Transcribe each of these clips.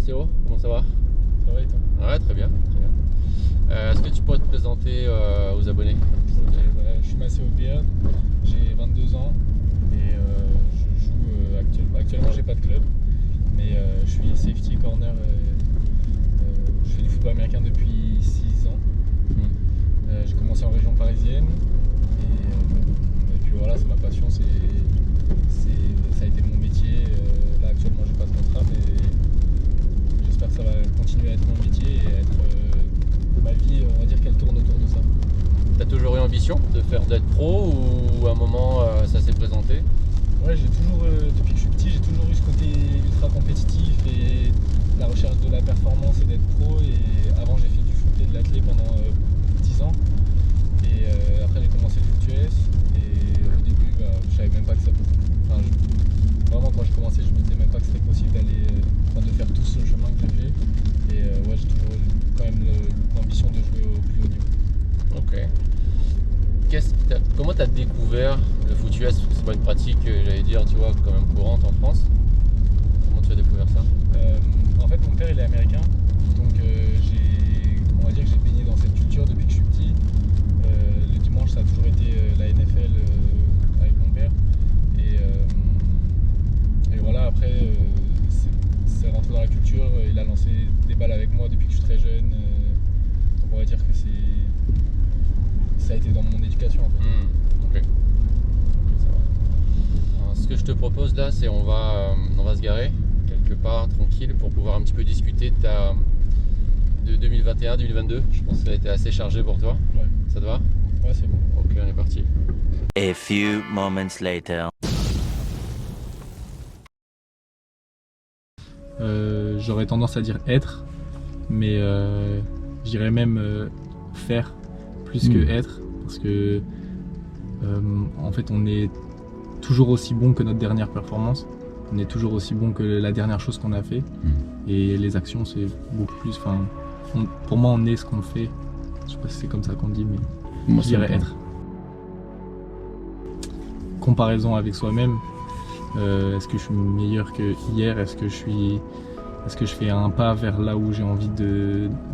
Théo, comment ça va? Ça va et toi? Ouais, très bien. Est-ce que tu pourrais te présenter aux abonnés? Ok, je suis Massé Beard, j'ai 22 ans et je joue actuellement j'ai pas de club, mais je suis safety corner. Je fais du football américain depuis 6 ans. J'ai commencé en région parisienne et puis voilà, c'est ma passion, ça a été mon métier. Là actuellement j'ai pas de contrat, mais j'espère que ça va continuer à être mon métier et être ma vie, on va dire qu'elle tourne autour de ça. T'as toujours eu ambition d'être pro ou à un moment ça s'est présenté? Ouais, j'ai toujours, depuis que je suis petit, j'ai toujours eu ce côté ultra compétitif et la recherche de la performance et d'être pro. Et avant, j'ai fait du foot et de l'athlé pendant 10 ans. Et après, j'ai commencé le foot US. Et au début, je savais même pas que ça. Enfin, vraiment, quand j'ai commencé, je me disais même pas que c'était possible de faire tout ce chemin que j'ai fait. Et ouais, j'ai toujours eu quand même l'ambition de jouer au plus haut niveau. Ok. Comment t'as découvert le foot US? Parce que c'est pas une pratique, j'allais dire, tu vois, quand même courante en France. Comment tu as découvert ça? En fait, mon père il est américain, donc on va dire que j'ai baigné dans cette culture depuis que je suis petit. Le dimanche, ça a toujours été la NFL avec mon père. Et voilà, après, c'est rentré dans la culture. Il a lancé des balles avec moi depuis que je suis très jeune. Donc on va dire que ça a été dans mon éducation en fait. Ok. Ça va. Alors, ce que je te propose là, c'est on va se garer quelque part tranquille pour pouvoir un petit peu discuter de 2021-2022. Je pense que ça a été assez chargé pour toi. Ouais, Ça te va? ouais, c'est bon. Ok, on est parti. A few moments later. J'aurais tendance à dire être, mais je dirais même faire plus que être, parce que en fait on est toujours aussi bon que notre dernière performance, on est toujours aussi bon que la dernière chose qu'on a fait, et les actions c'est beaucoup plus, pour moi on est ce qu'on fait, je sais pas si c'est comme ça qu'on dit, mais Moi, je dirais être. Comparaison avec soi-même, est-ce que je suis meilleur que hier, est-ce que je fais un pas vers là où j'ai envie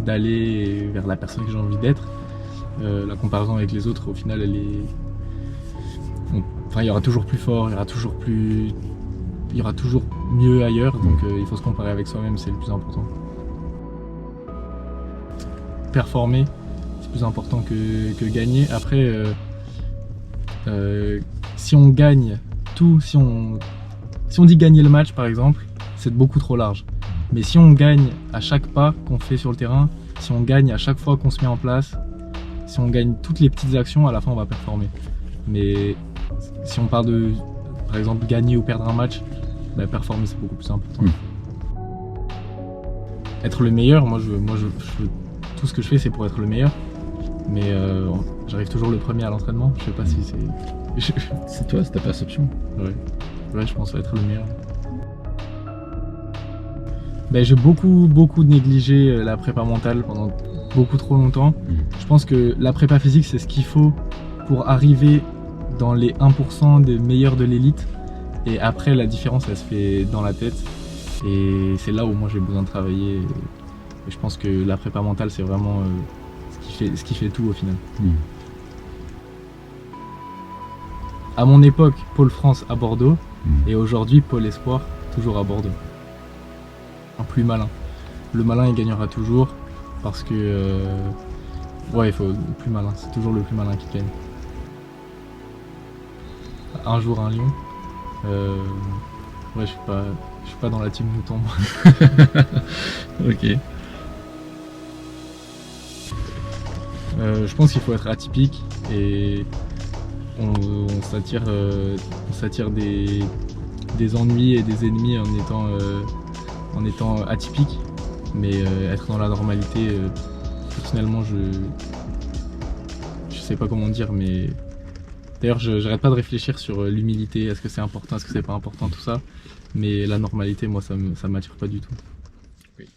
d'aller et vers la personne que j'ai envie d'être. La comparaison avec les autres, au final, il y aura toujours plus fort, il y aura toujours mieux ailleurs, donc il faut se comparer avec soi-même, c'est le plus important. Performer, c'est plus important que gagner. Après, si on gagne tout, si on dit gagner le match par exemple, c'est beaucoup trop large. Mais si on gagne à chaque pas qu'on fait sur le terrain, si on gagne à chaque fois qu'on se met en place, si on gagne toutes les petites actions, à la fin on va performer. Mais si on parle de, par exemple, gagner ou perdre un match, performer c'est beaucoup plus important. Être le meilleur, tout ce que je fais c'est pour être le meilleur. Mais j'arrive toujours le premier à l'entraînement, je sais pas si c'est... C'est toi, c'est ta perception. Ouais, je pense être le meilleur. J'ai beaucoup négligé la prépa mentale pendant beaucoup trop longtemps. Je pense que la prépa physique c'est ce qu'il faut pour arriver dans les 1% des meilleurs de l'élite. Et après la différence elle se fait dans la tête. Et c'est là où moi j'ai besoin de travailler. Et je pense que la prépa mentale c'est vraiment ce qui fait tout au final. À mon époque, Pôle France à Bordeaux, et aujourd'hui Pôle Espoir toujours à Bordeaux. Un plus malin. Le malin il gagnera toujours parce que il faut le plus malin, c'est toujours le plus malin qui gagne. Un jour un lion. Je suis pas dans la team mouton. Ok. Je pense qu'il faut être atypique et on s'attire des ennuis et des ennemis en étant atypique, mais être dans la normalité, personnellement je sais pas comment dire, mais d'ailleurs j'arrête pas de réfléchir sur l'humilité, est-ce que c'est important, est-ce que c'est pas important, tout ça, mais la normalité moi ça m'attire pas du tout. Oui.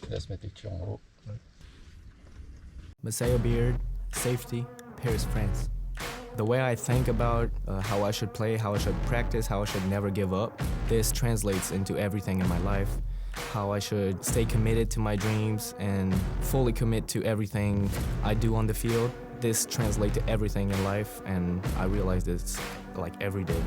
Je laisse mettre lecture en haut. Maseo Beard, Safety, Paris, France. The way I think about how I should play, how I should practice, how I should never give up, this translates into everything in my life. How I should stay committed to my dreams and fully commit to everything I do on the field. This translates to everything in life, and I realize this like every day.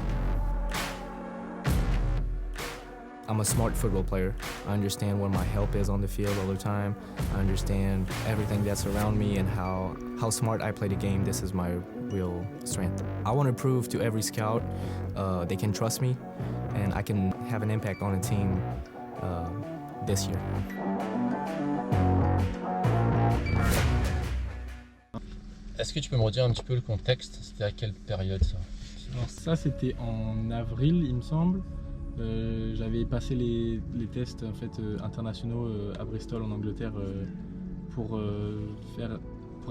I'm a smart football player. I understand where my help is on the field all the time. I understand everything that's around me and how smart I play the game. This is my real strength. I want to prove to every scout they can trust me and I can have an impact on a team this year. Est-ce que tu peux me redire un petit peu le contexte? C'était à quelle période ça? Alors ça c'était en avril il me semble. J'avais passé les tests en fait, internationaux à Bristol en Angleterre pour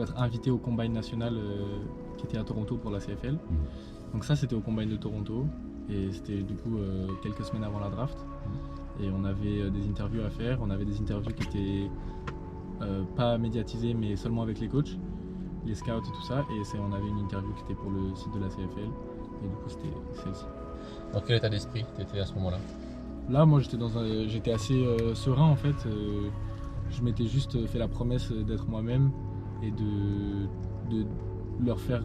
être invité au Combine national qui était à Toronto pour la CFL. Donc ça c'était au Combine de Toronto et c'était du coup quelques semaines avant la draft. Et on avait des interviews à faire, on avait des interviews qui étaient pas médiatisées mais seulement avec les coachs, les scouts et tout ça. Et on avait une interview qui était pour le site de la CFL et du coup c'était celle-ci. Dans quel état d'esprit tu étais à ce moment-là? Là, moi, j'étais assez serein en fait. Je m'étais juste fait la promesse d'être moi-même et de leur faire,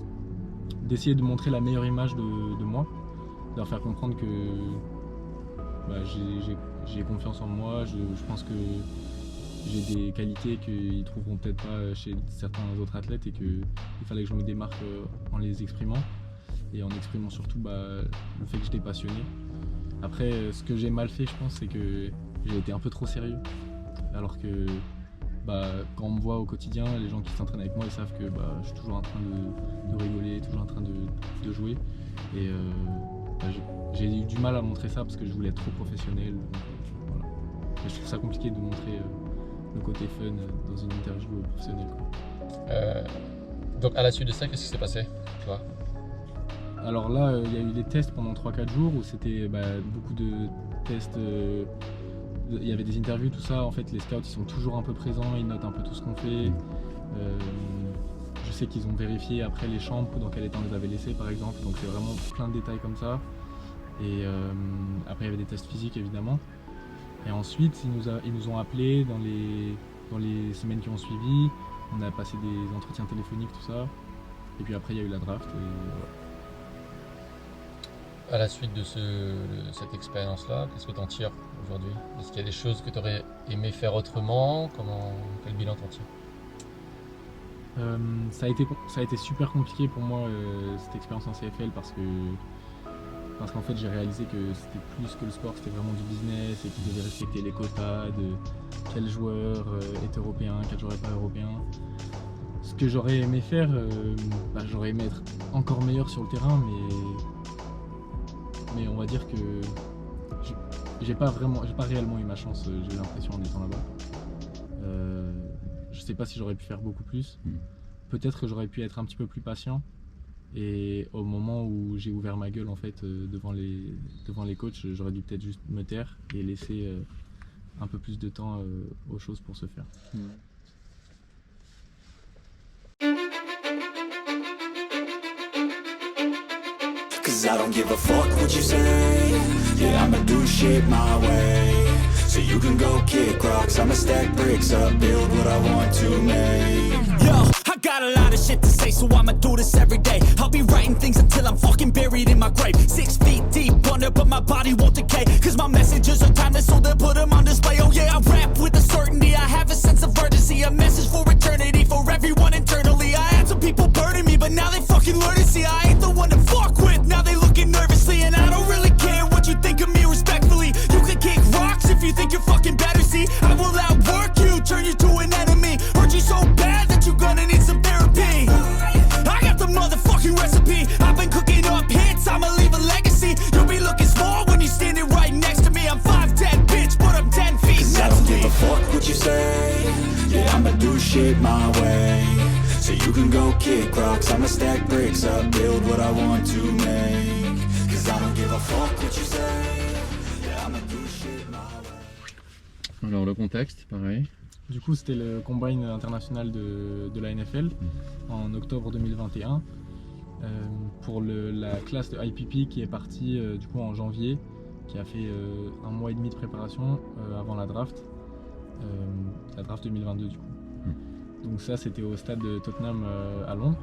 d'essayer de montrer la meilleure image de moi, de leur faire comprendre que j'ai confiance en moi. Je pense que j'ai des qualités qu'ils trouveront peut-être pas chez certains autres athlètes et qu'il fallait que je me démarque en les exprimant. Et en exprimant surtout le fait que j'étais passionné. Après, ce que j'ai mal fait, je pense, c'est que j'ai été un peu trop sérieux. Alors que quand on me voit au quotidien, les gens qui s'entraînent avec moi, ils savent que je suis toujours en train de rigoler, toujours en train de jouer. Et j'ai eu du mal à montrer ça parce que je voulais être trop professionnel. Donc, voilà. Et je trouve ça compliqué de montrer le côté fun dans une interview professionnelle. Donc à la suite de ça, qu'est-ce qui s'est passé, toi? Alors là, il y a eu des tests pendant 3-4 jours où c'était beaucoup de tests, il y avait des interviews, tout ça. En fait, les scouts ils sont toujours un peu présents, ils notent un peu tout ce qu'on fait. Je sais qu'ils ont vérifié après les chambres, dans quel état on les avait laissés par exemple, donc c'est vraiment plein de détails comme ça. Et après il y avait des tests physiques évidemment. Et ensuite ils nous ont appelés dans les semaines qui ont suivi, on a passé des entretiens téléphoniques, tout ça. Et puis après il y a eu la draft. Et voilà. À la suite de cette expérience-là, qu'est-ce que tu en tires aujourd'hui? Est-ce qu'il y a des choses que tu aurais aimé faire autrement? Quel bilan t'en tires? Ça a été super compliqué pour moi cette expérience en CFL parce qu'en fait j'ai réalisé que c'était plus que le sport, c'était vraiment du business et qu'ils devaient respecter les quotas de quel joueur est européen, quel joueur n'est pas européen. Ce que j'aurais aimé faire, j'aurais aimé être encore meilleur sur le terrain, mais on va dire que j'ai pas réellement eu ma chance, j'ai eu l'impression en étant là-bas. Je sais pas si j'aurais pu faire beaucoup plus. Peut-être que j'aurais pu être un petit peu plus patient. Et au moment où j'ai ouvert ma gueule en fait devant les coachs, j'aurais dû peut-être juste me taire et laisser un peu plus de temps aux choses pour se faire. Cause I don't give a fuck what you say. Yeah, I'ma do shit my way. So you can go kick rocks, I'ma stack bricks up, build what I want to make. Yo, I got a lot of shit to say, so I'ma do this every day. I'll be writing things until I'm fucking buried in my grave. 6 feet deep under, but my body won't decay. Cause my messages are timeless, so they'll put them on display. Oh yeah, I rap with a certainty, I have a sense of urgency. A message for eternity, for everyone internally. I had some people burning me, but now they fucking learn to see I ain't the one to fuck with. Now they looking nervously, and I don't really care what you think of me respectfully. You can kick rocks if you think you're fucking better, see. I will outwork you, turn you to an enemy. Hurt you so bad that you're gonna need some therapy. I got the motherfucking recipe. I've been cooking up hits, I'ma leave a legacy. You'll be looking small when you're standing right next to me. I'm 5'10", bitch, but I'm 10 feet. Cause I don't give a fuck what you say. Yeah, I'ma do shit my way. So you can go kick rocks, I'ma stack bricks up, build what I want to make. Cause I don't give a fuck what you say. Yeah, I'ma do shit my way. Alors le contexte, pareil. Du coup, c'était le Combine international de la NFL en octobre 2021. pour la classe de IPP qui est partie du coup en janvier, qui a fait 1 mois et demi de préparation avant la draft 2022 du coup. Donc ça c'était au stade de Tottenham à Londres.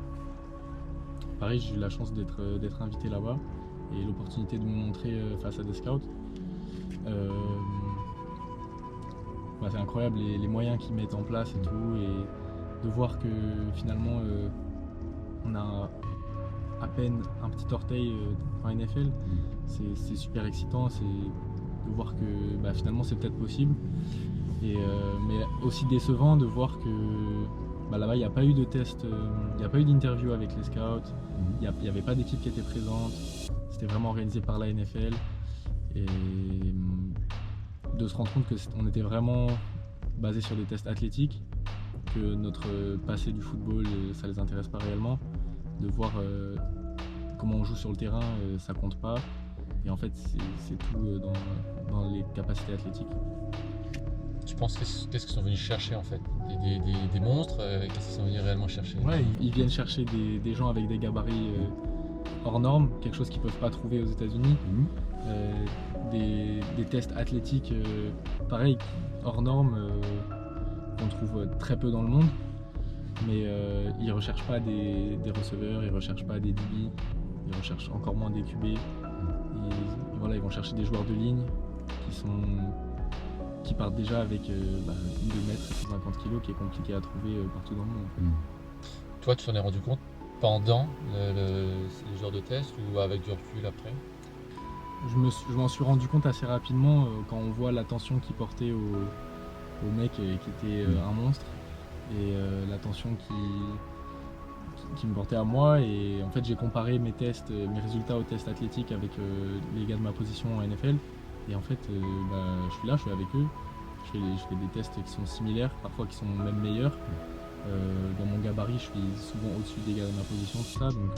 Pareil, j'ai eu la chance d'être invité là-bas et l'opportunité de me montrer face à des scouts. C'est incroyable les moyens qu'ils mettent en place et tout, et de voir que finalement on a à peine un petit orteil en NFL, c'est super excitant, c'est de voir que finalement c'est peut-être possible, mais aussi décevant de voir que là-bas il n'y a pas eu de test, il n'y a pas eu d'interview avec les scouts, il n'y avait pas d'équipe qui était présente, c'était vraiment organisé par la NFL, et de se rendre compte qu'on était vraiment basé sur des tests athlétiques, que notre passé du football ça les intéresse pas réellement, de voir comment on joue sur le terrain, ça compte pas, et en fait c'est tout dans les capacités athlétiques. Tu penses qu'est-ce qu'ils sont venus chercher en fait? Des monstres? Qu'est-ce qu'ils sont venus réellement chercher? Ouais, ils viennent chercher des gens avec des gabarits hors normes, quelque chose qu'ils peuvent pas trouver aux États-Unis. Des tests athlétiques pareil, hors normes, qu'on trouve très peu dans le monde, mais ils recherchent pas des receveurs, ils recherchent pas des DB, ils recherchent encore moins des QB. Ils vont chercher des joueurs de ligne qui partent déjà avec 2 mètres et 150 kg, qui est compliqué à trouver partout dans le monde. Toi, tu t'en es rendu compte pendant les genres de tests ou avec du recul après? Je m'en suis rendu compte assez rapidement quand on voit l'attention qu'il portait au mec qui était un monstre, et l'attention qui me portait à moi, et en fait j'ai comparé mes résultats aux tests athlétiques avec les gars de ma position en NFL, et en fait je suis avec eux, je fais des tests qui sont similaires, parfois qui sont même meilleurs. Dans mon gabarit je suis souvent au-dessus des gars de ma position, tout ça, donc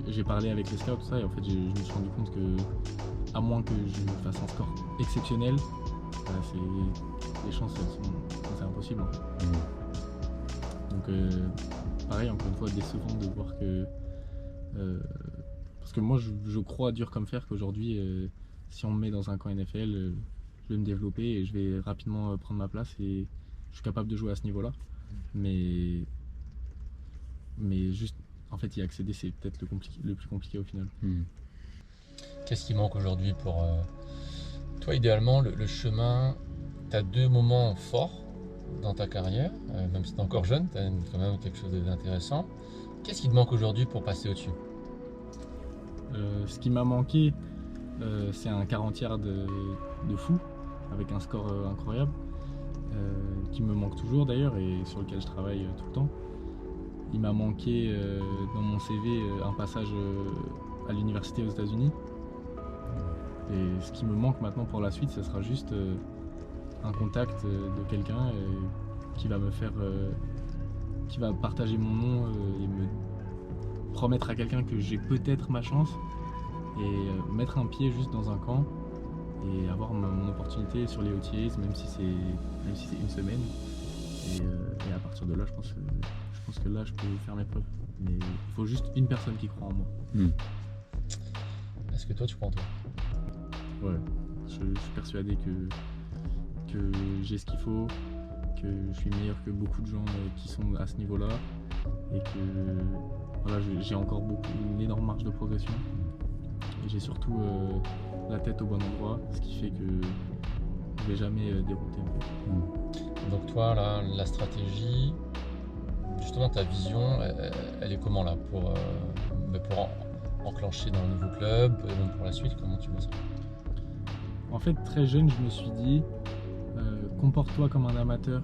j'ai parlé avec les scouts, tout ça, et en fait je me suis rendu compte que, à moins que je fasse un score exceptionnel, les chances c'est impossible. Donc pareil, encore une fois décevant de voir que parce que moi je crois dur comme fer qu'aujourd'hui si on me met dans un camp NFL, je vais me développer et je vais rapidement prendre ma place, et je suis capable de jouer à ce niveau là, mais juste en fait y accéder c'est peut-être le plus compliqué au final. Qu'est-ce qui manque aujourd'hui pour toi? Idéalement le chemin, tu as 2 moments forts dans ta carrière, même si tu es encore jeune, tu as quand même quelque chose d'intéressant. Qu'est-ce qui te manque aujourd'hui pour passer au-dessus? Ce qui m'a manqué, c'est un 40 yards de fou, avec un score incroyable, qui me manque toujours d'ailleurs et sur lequel je travaille tout le temps. Il m'a manqué dans mon CV un passage à l'université aux États-Unis. Et ce qui me manque maintenant pour la suite, ce sera juste un contact de quelqu'un qui va me faire, qui va partager mon nom et me promettre à quelqu'un que j'ai peut-être ma chance, et mettre un pied juste dans un camp et avoir mon opportunité sur les OTAs, même si c'est une semaine. Et à partir de là, je pense que là, je peux faire mes preuves. Mais il faut juste une personne qui croit en moi. Est-ce que toi, tu crois en toi? Ouais, je suis persuadé que j'ai ce qu'il faut, que je suis meilleur que beaucoup de gens qui sont à ce niveau-là, et que voilà, j'ai encore une énorme marge de progression. Et j'ai surtout la tête au bon endroit, ce qui fait que je ne vais jamais dérouter. Donc toi, là, la stratégie, justement ta vision, elle est comment là pour enclencher dans le nouveau club, même pour la suite, comment tu vois ça? En fait, très jeune, je me suis dit, comporte-toi comme un amateur,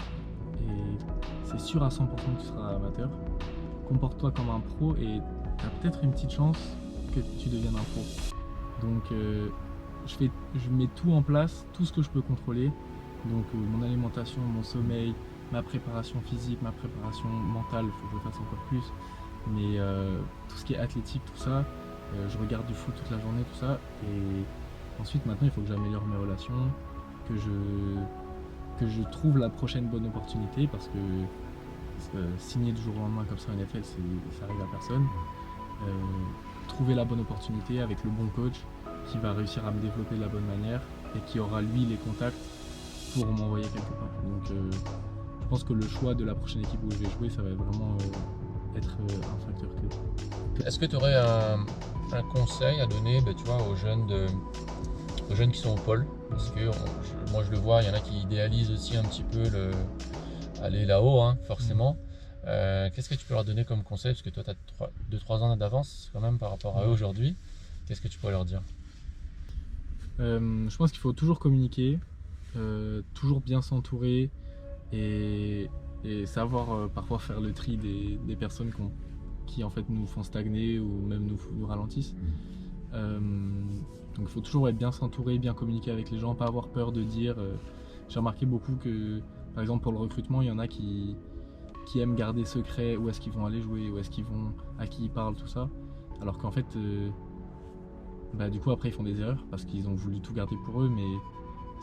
et c'est sûr à 100% que tu seras amateur. Comporte-toi comme un pro et tu as peut-être une petite chance que tu deviennes un pro. Donc je mets tout en place, tout ce que je peux contrôler. Donc mon alimentation, mon sommeil, ma préparation physique, ma préparation mentale, il faut que je fasse encore plus. Mais tout ce qui est athlétique, tout ça, je regarde du foot toute la journée, tout ça. Et ensuite, maintenant, il faut que j'améliore mes relations, que je trouve la prochaine bonne opportunité, parce que signer du jour au lendemain comme ça en NFL, ça arrive à personne. Trouver la bonne opportunité avec le bon coach qui va réussir à me développer de la bonne manière et qui aura lui les contacts pour m'envoyer quelque part. Donc je pense que le choix de la prochaine équipe où je vais jouer, ça va vraiment être un facteur clé. Est-ce que tu aurais un conseil à donner tu vois, aux jeunes qui sont au pôle? Parce que moi je le vois, il y en a qui idéalisent aussi un petit peu aller là-haut, hein, forcément. Qu'est-ce que tu peux leur donner comme conseil? Parce que toi tu as 2-3 ans d'avance quand même par rapport à eux aujourd'hui. Qu'est-ce que tu pourrais leur dire? Je pense qu'il faut toujours communiquer, toujours bien s'entourer et savoir parfois faire le tri des personnes qui en fait nous font stagner ou même nous ralentissent. Donc il faut toujours être bien s'entourer, bien communiquer avec les gens, pas avoir peur de dire. J'ai remarqué beaucoup que par exemple pour le recrutement, il y en a qui aiment garder secret où est-ce qu'ils vont aller jouer, où est-ce qu'ils vont, à qui ils parlent, tout ça. Alors qu'en fait, du coup après ils font des erreurs parce qu'ils ont voulu tout garder pour eux, mais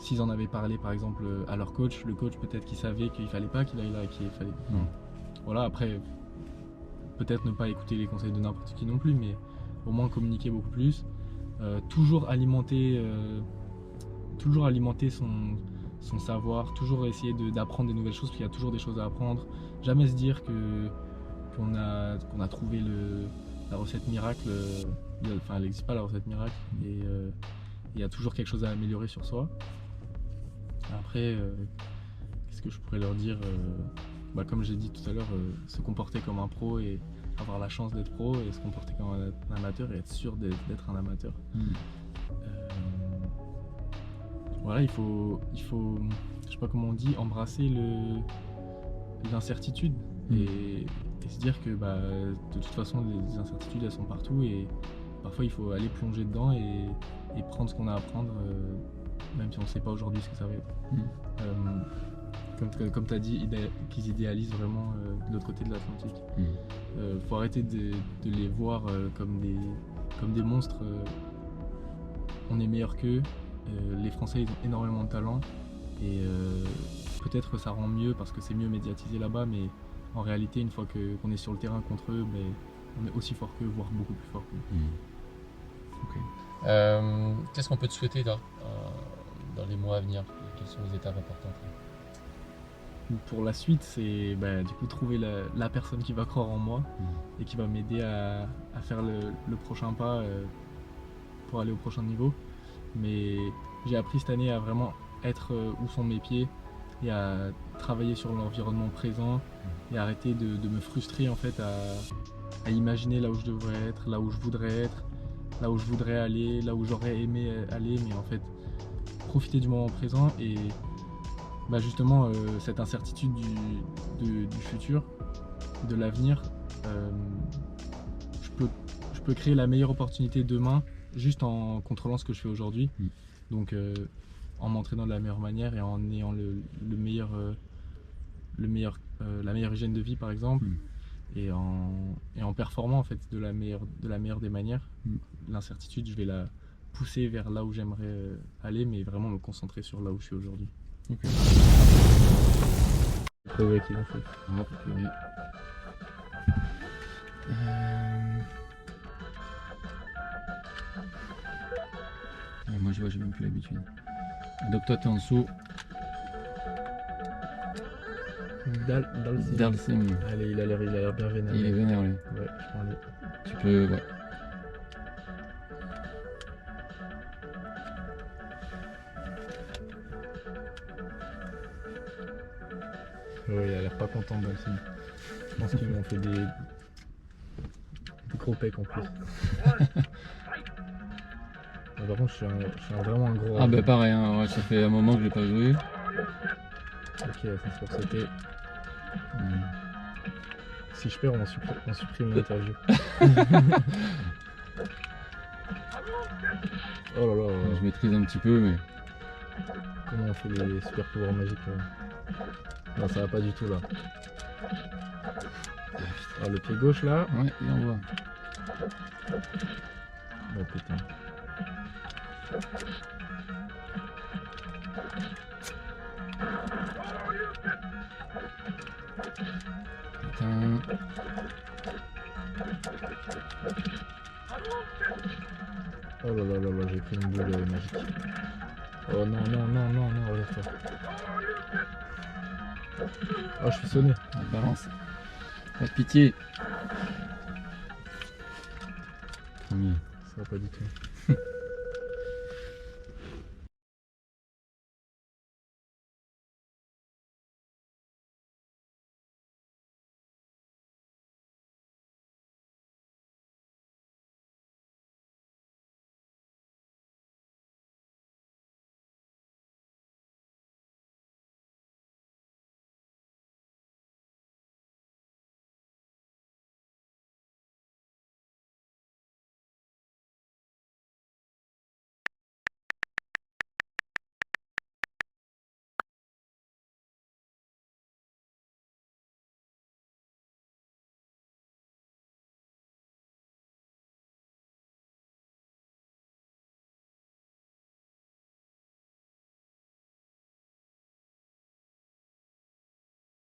s'ils en avaient parlé par exemple à leur coach, le coach peut-être qu'il savait qu'il fallait pas qu'il aille là, qu'il fallait. Voilà, après peut-être ne pas écouter les conseils de n'importe qui non plus, mais au moins communiquer beaucoup plus. Toujours alimenter son savoir, toujours essayer d'apprendre des nouvelles choses parce qu'il y a toujours des choses à apprendre. Jamais se dire qu'on a trouvé la recette miracle. Enfin, elle n'existe pas la recette miracle et il y a toujours quelque chose à améliorer sur soi. Après, qu'est-ce que je pourrais leur dire? Comme j'ai dit tout à l'heure, se comporter comme un pro et avoir la chance d'être pro et se comporter comme un amateur et être sûr d'être un amateur. Voilà, il faut, je sais pas comment on dit, embrasser l'incertitude et se dire que de toute façon les incertitudes elles sont partout et parfois il faut aller plonger dedans et prendre ce qu'on a à prendre même si on ne sait pas aujourd'hui ce que ça va être. Comme tu as dit, qu'ils idéalisent vraiment de l'autre côté de l'Atlantique. Faut arrêter de les voir comme des monstres. On est meilleur qu'eux. Les Français ils ont énormément de talent et peut-être que ça rend mieux parce que c'est mieux médiatisé là-bas, mais en réalité une fois qu'on est sur le terrain contre eux, on est aussi fort qu'eux, voire beaucoup plus fort qu'eux. Qu'est-ce qu'on peut te souhaiter là, dans les mois à venir? Quelles sont les étapes importantes? Pour la suite, c'est du coup trouver la personne qui va croire en moi et qui va m'aider à faire le prochain pas pour aller au prochain niveau. Mais j'ai appris cette année à vraiment être où sont mes pieds et à travailler sur l'environnement présent et arrêter de me frustrer en fait à imaginer là où je devrais être, là où je voudrais être, là où je voudrais aller, là où j'aurais aimé aller, mais en fait profiter du moment présent et justement cette incertitude du futur, de l'avenir, je peux créer la meilleure opportunité demain juste en contrôlant ce que je fais aujourd'hui. Donc en m'entraînant de la meilleure manière et en ayant la meilleure hygiène de vie par exemple et en performant en fait de la meilleure des manières. L'incertitude, je vais la pousser vers là où j'aimerais aller, mais vraiment me concentrer sur là où je suis aujourd'hui. Prouver qu'il en fait. Moi je vois, j'ai même plus l'habitude. Donc toi t'es en dessous. Dalsim. Allez, il a l'air bien vénère. Il est vénère lui. Ouais, je prends lui. Tu peux. Ouais. Ouais, il a l'air pas content de Dalsim. Je pense qu'ils m'ont fait des gros pecs en plus. Par contre, je suis vraiment un gros. Ah pareil, hein, ouais, ça fait un moment que je l'ai pas joué. Ok, ça c'est pour sauter. Si je perds, on supprime l'interview. Oh là là. Je maîtrise un petit peu, mais. Comment on fait les super pouvoirs magiques Non, ça va pas du tout là. Alors, le pied gauche là. Ouais, et on voit. Oh putain. Oh là là là là, j'ai pris une boule magique. Oh non, non, non, non, non, relève-toi. Oh, je suis sonné. Balance. Pas de pitié. Promis. Ça va pas du tout.